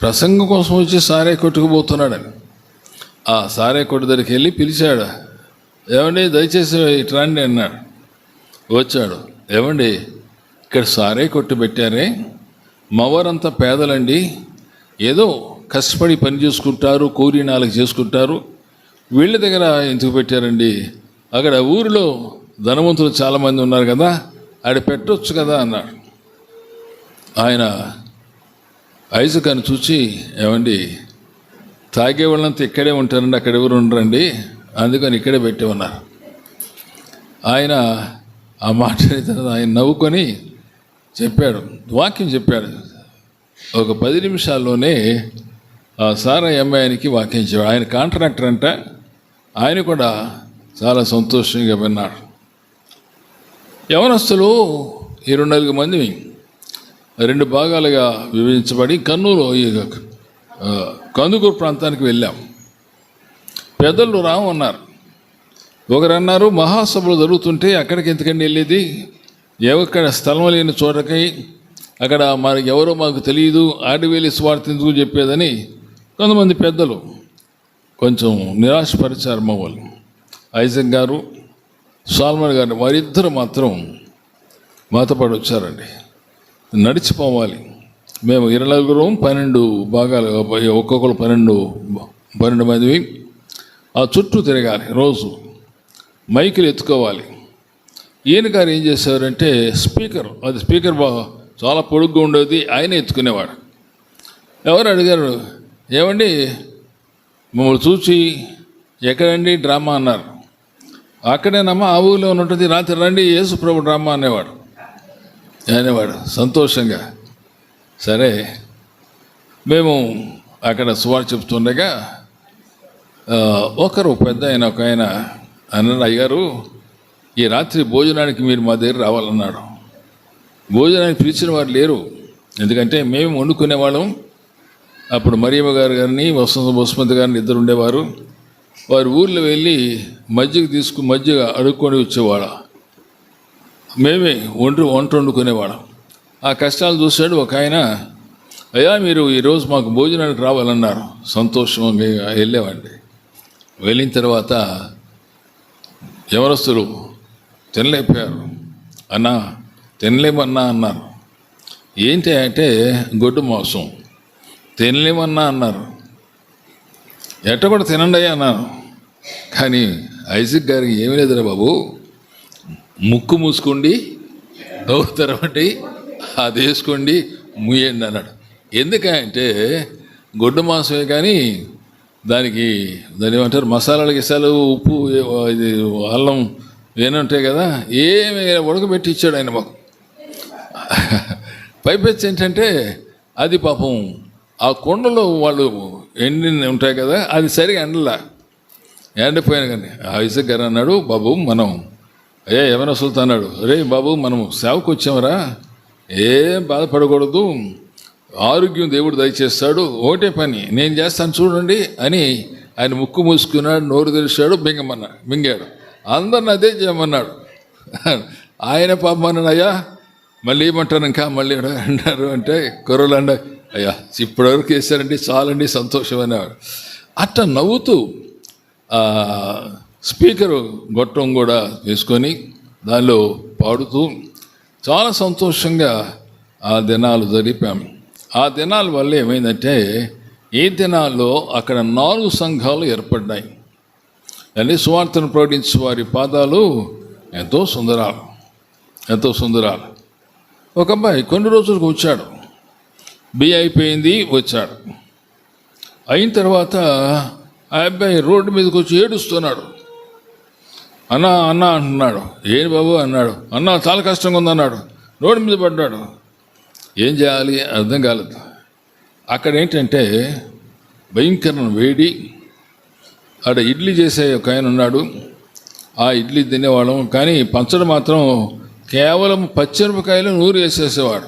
ప్రసంగం కోసం వచ్చి సారే కొట్టుకుపోతున్నాడని ఆ సారే కొట్టు దగ్గరికి వెళ్ళి పిలిచాడు. ఏమండి దయచేసి ఇటు రండి అన్నాడు. వచ్చాడు. ఏమండి ఇక్కడ సారే కొట్టు పెట్టారే, మవరంతా పేదలండి, ఏదో కష్టపడి పని చేసుకుంటారు, కూలి నాలుగు చేసుకుంటారు, వీళ్ళ దగ్గర ఎందుకు పెట్టారండి? అక్కడ ఊరిలో ధనవంతులు చాలామంది ఉన్నారు కదా, ఆడ పెట్టొచ్చు కదా అన్నాడు. ఆయన ఐజక్ అని చూసి, ఏమండి తాగే వాళ్ళంతా ఇక్కడే ఉంటారండి, అక్కడ ఎవరు ఉండరండి, అందుకని ఇక్కడే పెట్టి ఉన్నారు. ఆయన ఆ మాట ఆయన నవ్వుకొని చెప్పాడు, వాక్యం చెప్పాడు. ఒక 10 నిమిషాల్లోనే ఆ సారా అమ్మాయికి వాక్యం చెప్పాడు. ఆయన కాంట్రాక్టర్ అంట. ఆయన కూడా చాలా సంతోషంగా విన్నాడు. యవనస్తులు 24 మంది 2 భాగాలుగా విభజించబడి కర్నూలు కందుకూరు ప్రాంతానికి వెళ్ళాం. పెద్దలు రామన్నారు. ఒకరన్నారు మహాసభలు జరుగుతుంటే అక్కడికి ఎందుకండి వెళ్ళేది, ఎక్కడ స్థలం లేని చోటకై అక్కడ మనకి ఎవరో మాకు తెలియదు, ఆడివేలి స్వార్థ ఎందుకు చెప్పేదని కొంతమంది పెద్దలు కొంచెం నిరాశపరిచారు మా వాళ్ళు. ఐజక్ గారు, సాల్మన్ గారు వారిద్దరు మాత్రం మాతో పాటు వచ్చారండి. నడిచిపోవాలి. మేము 24 12 భాగాలు, ఒక్కొక్కరు 12 మంది. ఆ చుట్టూ తిరగాలి, రోజు మైకులు ఎత్తుకోవాలి. ఈయన గారు ఏం చేసేవారంటే స్పీకర్ చాలా పొడుగ్గా ఉండేది, ఆయన ఎత్తుకునేవాడు. ఎవరు అడిగారు, ఏమండి మమ్మల్ని చూసి ఎక్కడండి డ్రామా అన్నారు. అక్కడేనమ్మా ఆ ఊళ్ళో ఉంటుంది, రాత్రి రండి యేసు ప్రభు డ్రామా అనేవాడు సంతోషంగా. సరే మేము అక్కడ సువార్త చెప్తుండగా ఒకరు పెద్ద ఒక ఆయన అన్నాడు, అయ్యారు ఈ రాత్రి భోజనానికి మీరు మా దగ్గర రావాలన్నాడు. భోజనానికి పిలిచిన వారు లేరు, ఎందుకంటే మేము వండుకునేవాళ్ళం. అప్పుడు మరియమ్మ గారిని వసంత గారిని ఇద్దరు ఉండేవారు. వారు ఊర్లో వెళ్ళి మజ్జిగ అడుక్కొని వచ్చేవాళ్ళం. మేమే వంట వండుకునేవాళ్ళం. ఆ కష్టాలు చూశాడు ఒక ఆయన. అయ్యా మీరు ఈరోజు మాకు భోజనానికి రావాలన్నారు. సంతోషంగా వెళ్ళామండి. వెళ్ళిన తర్వాత యవనస్తులు తినలేకపోయారు. అన్నా తినలేమన్నా అన్నారు. ఏంటి అంటే గొడ్డు మాంసం తినలేమన్నా అన్నారు. ఎట్ట కూడా తినండి అన్నాను. కానీ ఐజక్ గారికి ఏమీ లేదురా బాబు, ముక్కు మూసుకోండి, నవ్వు తెరవండి, అది వేసుకోండి, ముయ్యండి అన్నాడు. ఎందుకంటే గొడ్డు మాంసమే కానీ దాని ఏమంటారు మసాలాలు గిసాలు ఉప్పు ఇది అల్లం ఏమి ఉంటాయి కదా, ఏమి ఉడకబెట్టి ఇచ్చాడు ఆయన మాకు. పైపెచ్చి ఏంటంటే అది పాపం ఆ కొండలో వాళ్ళు ఎండి ఉంటాయి కదా, అది సరిగా ఎండిపోయాను. కానీ ఐజక్ గారు అన్నాడు, బాబు మనం ఏమైనా వస్తుంది అన్నాడు. రే బాబు మనం సేవకు వచ్చామరా, ఏం బాధపడకూడదు, ఆరోగ్యం దేవుడు దయచేస్తాడు, ఒకటే పని నేను చేస్తాను చూడండి అని ఆయన ముక్కు మూసుకున్నాడు, నోరు తెరిచాడు, మింగాడు. అందరిని అదే చేయమన్నాడు. ఆయన పాపం అన్నాడు, అయ్యా మళ్ళీ ఏమంటారు ఇంకా మళ్ళీ అన్నారు అంటే కుర్రలు అండి, అయ్యా ఇప్పటివరకు వేశారండి చాలండి సంతోషం అనేవాడు. అట్లా నవ్వుతూ స్పీకరు గొట్టం కూడా వేసుకొని దానిలో పాడుతూ చాలా సంతోషంగా ఆ దినాలు జరిపాము. ఆ దినాల వల్ల ఏమైందంటే ఈ దినాల్లో అక్కడ 4 సంఘాలు ఏర్పడ్డాయి. అని సువార్తను ప్రకటించే వారి పాదాలు ఎంతో సుందరాలు. ఒక అబ్బాయి కొన్ని రోజులకు వచ్చాడు, బిఏ అయిపోయింది, వచ్చాడు. అయిన తర్వాత ఆ అబ్బాయి రోడ్డు మీదకి వచ్చి ఏడుస్తున్నాడు. అన్నా అంటున్నాడు. ఏం బాబు అన్నాడు. అన్నా చాలా కష్టంగా ఉందన్నాడు. రోడ్డు మీద పడ్డాడు. ఏం చేయాలి అర్థం కాలేదు. అక్కడ ఏంటంటే భయంకరమైన వేడి, ఆడ ఇడ్లీ చేసే ఒక ఆయన ఉన్నాడు. ఆ ఇడ్లీ తినేవాళ్ళం, కానీ పచ్చడి మాత్రం కేవలం పచ్చిమిరపకాయలు నూరు వేసేసేవాడు.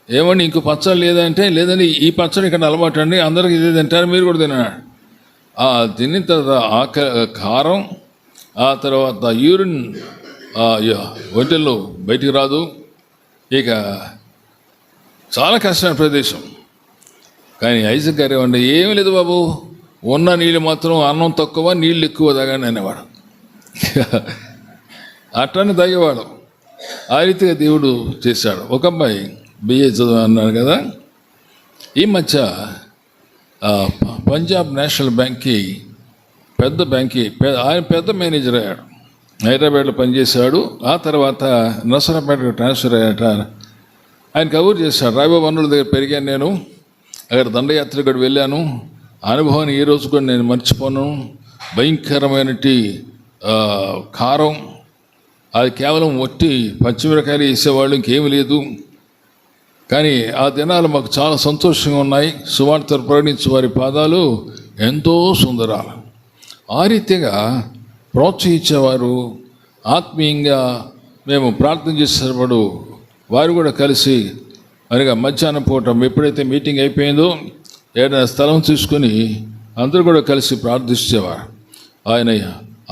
ఏమండి ఇంకో పచ్చడి లేదంటే, లేదండి ఈ పచ్చడి ఇక్కడ అలవాటు అండి, అందరికి ఇదే తింటారు, మీరు కూడా తిన్నాడు. ఆ తిన్న తర్వాత కారం, ఆ తర్వాత యూరిన్ ఒంటెల్లో బయటికి రాదు. ఇక చాలా కష్టమైన ప్రదేశం. కానీ ఐజక్ గారు ఏమంటే, ఏమీ లేదు బాబు, ఉన్న నీళ్ళు మాత్రం అన్నం తక్కువ నీళ్ళు ఎక్కువ తాగండి అనేవాడు. అట్లనే తాగేవాడు. ఆ రీతిగా దేవుడు చేశాడు. ఒక అబ్బాయి బిఏ చదువు అన్నాడు కదా, ఈ మధ్య పంజాబ్ నేషనల్ బ్యాంక్కి ఆయన పెద్ద మేనేజర్ అయ్యాడు. హైదరాబాద్లో పనిచేశాడు. ఆ తర్వాత నర్సరాపేటకు ట్రాన్స్ఫర్ అయ్యాట. ఆయన కబూర్ చేశాడు, రాయబాబు అన్నుల దగ్గర పెరిగాను నేను, అక్కడ దండయాత్ర కూడా వెళ్ళాను. అనుభవాన్ని ఏ రోజు కూడా నేను మర్చిపోను. భయంకరమైనటి కారం, అది కేవలం ఒట్టి పచ్చిమిరకాయలు వేసేవాళ్ళు, ఇంకేమీ లేదు. కానీ ఆ దినాలు మాకు చాలా సంతోషంగా ఉన్నాయి. సువార్త ప్రకటించే వారి పాదాలు ఎంతో సుందరాలు. ఆ రీతిగా ప్రోత్సహించేవారు. ఆత్మీయంగా మేము ప్రార్థన చేసేటప్పుడు వారు కూడా కలిసి అనగా మధ్యాహ్నం పూట ఎప్పుడైతే మీటింగ్ అయిపోయిందో ఏదైనా స్థలం తీసుకొని అందరూ కూడా కలిసి ప్రార్థించేవారు. ఆయన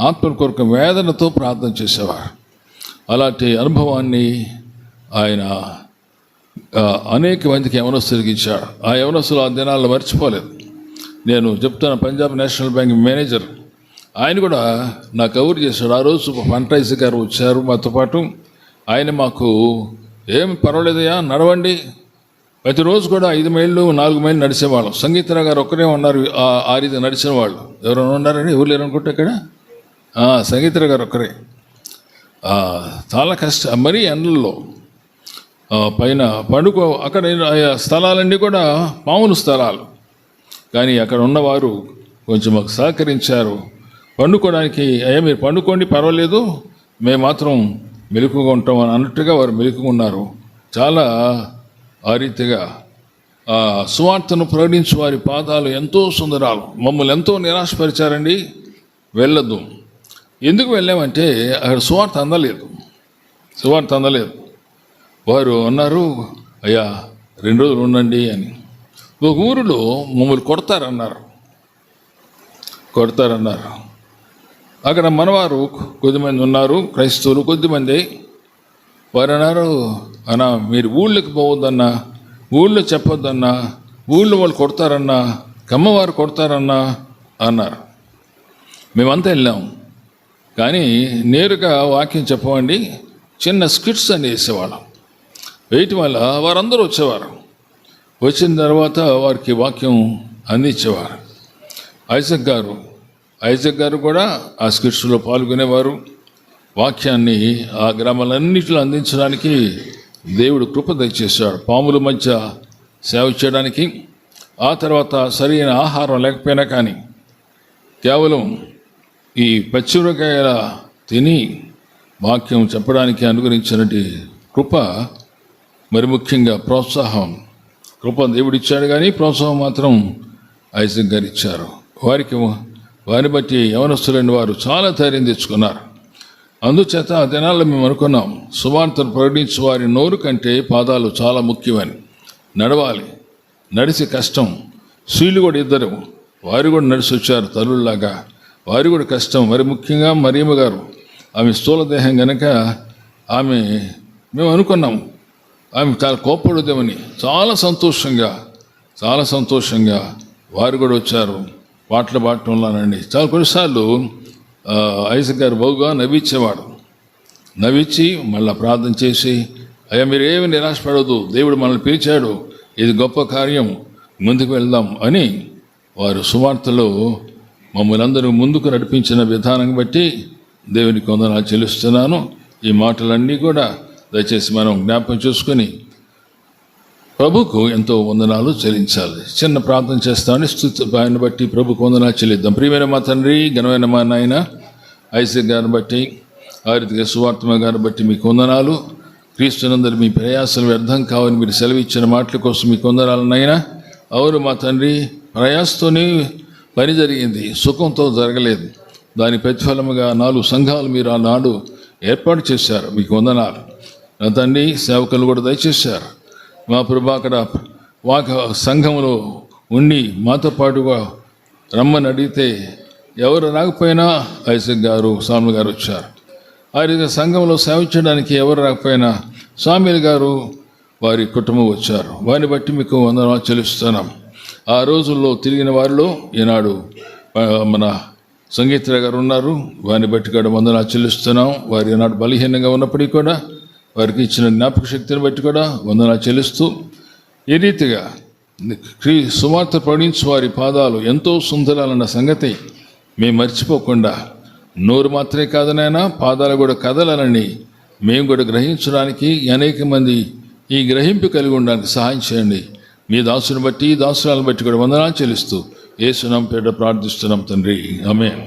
ఆత్మ కొరకు వేదనతో ప్రార్థన చేసేవారు. అలాంటి అనుభవాన్ని ఆయన అనేక మందికి యవనస్తులకి ఇచ్చాడు. ఆ యవనస్తులు ఆ దినాల్లో మర్చిపోలేదు. నేను చెప్తాను, పంజాబ్ నేషనల్ బ్యాంక్ మేనేజర్ ఆయన కూడా నాకు కవర్ చేశాడు. ఆ రోజు ఫండ్రైజర్ గారు వచ్చారు మాతో పాటు. ఆయన మాకు ఏమి పర్వాలేదయ్యా, నడవండి. ప్రతిరోజు కూడా 5 మైళ్ళు 4 మైళ్ళు నడిచేవాళ్ళం. సంగీతరావు గారు ఒక్కరే ఉన్నారు ఆ రీతి నడిచిన వాళ్ళు. ఎవరైనా ఉన్నారని ఎవరు లేరు అనుకుంటే ఇక్కడ సంగీతరావు గారు ఒక్కరే. చాలా కష్టం, మరీ ఎండల్లో పైన పండుకో. అక్కడ స్థలాలన్నీ కూడా మామూలు స్థలాలు, కానీ అక్కడ ఉన్నవారు కొంచెం మాకు సహకరించారు. పండుకోవడానికి అయ్యా మీరు పండుకోండి పర్వాలేదు, మేము మాత్రం మెలకుగా ఉంటాం అని అన్నట్టుగా వారు మెలకుగా ఉన్నారు. చాలా ఆ రీతిగా సువార్తను ప్రకటించు వారి పాదాలు ఎంతో సుందరాలు. మమ్మల్ని ఎంతో నిరాశపరిచారండి. వెళ్ళొద్దు. ఎందుకు వెళ్ళామంటే అక్కడ సువార్త అందలేదు. వారు అన్నారు, అయ్యా 2 రోజులు ఉండండి అని. ఒక ఊరిలో మమ్మల్ని కొడతారన్నారు. అక్కడ మనవారు కొద్దిమంది ఉన్నారు, క్రైస్తవులు కొద్దిమంది. వారు అన్నారు, అన్నా మీరు ఊళ్ళకి పోవద్దన్నా, ఊళ్ళో చెప్పొద్దన్నా, ఊళ్ళో వాళ్ళు కొడతారన్నా, కమ్మవారు కొడతారన్నా అన్నారు. మేమంతా వెళ్ళాం, కానీ నేరుగా వాక్యం చెప్పమండి, చిన్న స్కిట్స్ అని వేసేవాళ్ళం. వేయటం వల్ల వారందరూ వచ్చేవారు. వచ్చిన తర్వాత వారికి వాక్యం అందించేవారు. ఐజక్ గారు కూడా ఆ స్కిట్స్లో పాల్గొనేవారు. వాక్యాన్ని ఆ గ్రామాలన్నింటిలో అందించడానికి దేవుడు కృప దయచేశాడు. పాముల మధ్య సేవ చేయడానికి. ఆ తర్వాత సరైన ఆహారం లేకపోయినా కానీ కేవలం ఈ పచ్చిమిరకాయల తిని వాక్యం చెప్పడానికి అనుగ్రహించినటువంటి కృప, మరి ముఖ్యంగా ప్రోత్సాహం, కృప దేవుడిచ్చాడు, కానీ ప్రోత్సాహం మాత్రం ఐజక్ గారు ఇచ్చారు. వారిని బట్టి యవనస్తులైన వారు చాలా ధైర్యం తెచ్చుకున్నారు. అందుచేత ఆ దినాల్లో మేము అనుకున్నాం, సువార్తను ప్రకటించే వారి నోరు కంటే పాదాలు చాలా ముఖ్యమని. నడవాలి, నడిచి కష్టం. స్త్రీలు కూడా 2 వారు కూడా నడిచి వచ్చారు తల్లుల్లాగా. వారు కూడా కష్టం. మరి ముఖ్యంగా మరియమ్మ గారు, ఆమె స్థూల దేహం కనుక మేము అనుకున్నాం ఆమె చాలా కోప్పడుద్దామని. చాలా సంతోషంగా వారు కూడా వచ్చారు. పాటలు పాడటంలోనండి చాలా కొన్నిసార్లు ఐజక్ గారు బహుగా నవ్వించి మళ్ళీ ప్రార్థన చేసి, అయ్యా మీరు ఏమి నిరాశపడవద్దు, దేవుడు మనల్ని పిలిచాడు, ఇది గొప్ప కార్యం, ముందుకు వెళ్దాం అని వారు సువార్తలో మమ్మల్ని అందరూ ముందుకు నడిపించిన విధానం బట్టి దేవునికి వందనాలు చెల్లిస్తున్నాను. ఈ మాటలన్నీ కూడా దయచేసి మనం జ్ఞాపకం చేసుకొని ప్రభుకు ఎంతో వందనాలు చెల్లించాలి. చిన్న ప్రార్థన చేస్తామని ఆయన బట్టి ప్రభుకు వందనాలు చెల్లిద్దాం. ప్రియమైన మా తండ్రి, ఘనమైన మా నాయన ఐజక్ గారిని బట్టి, ఆ రీతిగా సువార్తమ గారిని బట్టి మీకు వందనాలు. క్రీస్తునందరూ మీ ప్రయాసాలు వ్యర్థం కావని మీరు సెలవిచ్చిన మాటల కోసం మీకు వందనాలు నాయన. అవును మా తండ్రి, ప్రయాసతోనే పని జరిగింది, సుఖంతో జరగలేదు. దాని ప్రతిఫలముగా 4 సంఘాలు మీరు ఆనాడు ఏర్పాటు చేశారు. మీకు వందనాలు. నా తండ్రి, సేవకులు కూడా దయచేశారు. మా ప్రభా అక్కడ సంఘంలో ఉండి మాతో పాటుగా రమ్మని అడిగితే ఎవరు రాకపోయినా ఐజక్ గారు, స్వామి గారు వచ్చారు. ఆ రీతిగా సంఘంలో సేవ చేయడానికి ఎవరు రాకపోయినా స్వామిలు గారు, వారి కుటుంబం వచ్చారు. వారిని బట్టి మీకు వందనాలు చెల్లిస్తున్నాం. ఆ రోజుల్లో తిరిగిన వారిలో ఈనాడు మన సంగీత గారు ఉన్నారు. వారిని బట్టి కూడా వందనాలు చెల్లిస్తున్నాం. వారు ఈనాడు బలహీనంగా ఉన్నప్పటికీ కూడా వారికి ఇచ్చిన జ్ఞాపక శక్తిని బట్టి కూడా వందనాలు చెల్లిస్తూ, ఈ రీతిగా సువార్త ప్రకటించు వారి పాదాలు ఎంతో సుందరాలన్న సంగతి మేము మర్చిపోకుండా, నోరు మాత్రమే కాదు నాయనా, పాదాలు కూడా కదలాలని మేము కూడా గ్రహించడానికి, అనేక మంది ఈ గ్రహింపు కలిగి ఉండడానికి సహాయం చేయండి. మీ దాసుని బట్టి, దాసురాలను బట్టి కూడా వందనాలు చెల్లిస్తూ యేసు నామమున ప్రార్థిస్తున్నాం తండ్రి. ఆమేన్.